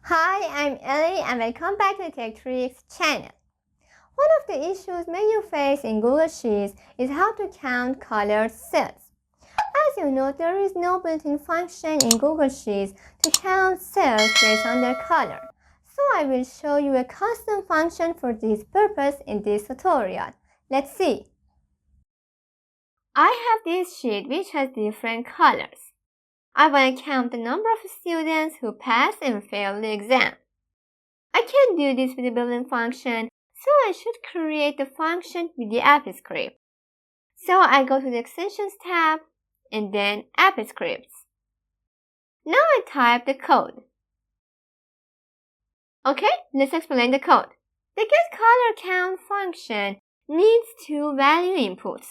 Hi, I'm Ellie and welcome back to the Tech Tricks channel. One of the issues many face in Google Sheets is how to count colored cells. As you know, there is no built-in function in Google Sheets to count cells based on their color. So I will show you a custom function for this purpose in this tutorial. Let's see. I have this sheet which has different colors. I want to count the number of students who passed and failed the exam. I can do this with the built-in function, so I should create the function with the AppScript. So I go to the Extensions tab and then AppScripts. Now I type the code. Okay, let's explain the code. The getColorCount function needs two value inputs,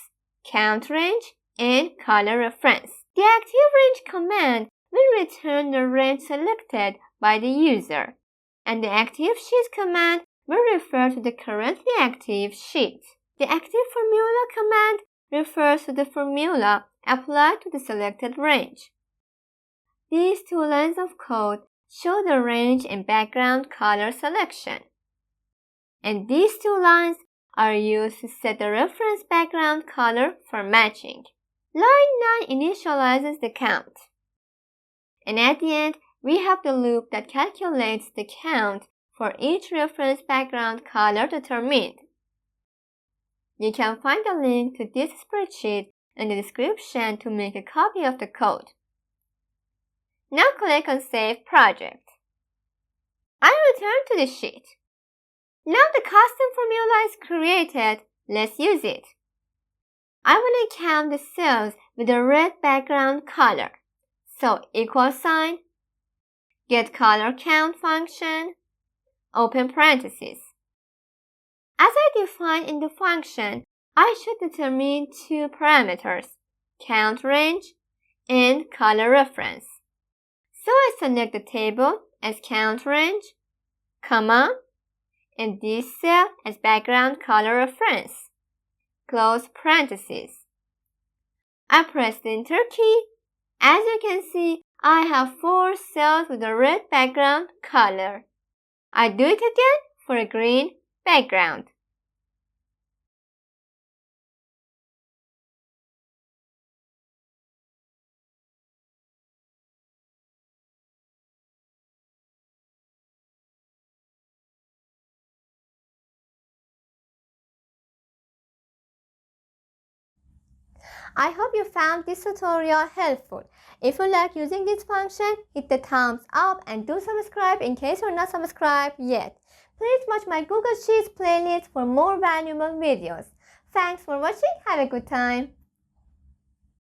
countRange and colorReference. The activeRange command will return the range selected by the user, and the ActiveSheet command will refer to the currently active sheet. The ActiveFormula command refers to the formula applied to the selected range. These two lines of code show the range and background color selection. And these two lines are used to set the reference background color for matching. Line 9 initializes the count. And at the end, we have the loop that calculates the count for each reference background color determined. You can find a link to this spreadsheet in the description to make a copy of the code. Now click on Save Project. I return to the sheet. Now the custom formula is created. Let's use it. I want to count the cells with a red background color. So =, getColorCount function, open parentheses. As I define in the function, I should determine two parameters, countRange and colorReference. So I select the table as countRange, comma, and this cell as background colorReference. Close parentheses. I press the Enter key. As you can see, I have 4 cells with a red background color. I do it again for a green background. I hope you found this tutorial helpful. If you like using this function, hit the thumbs up and do subscribe in case you're not subscribed yet. Please watch my Google Sheets playlist for more valuable videos. Thanks for watching. Have a good time.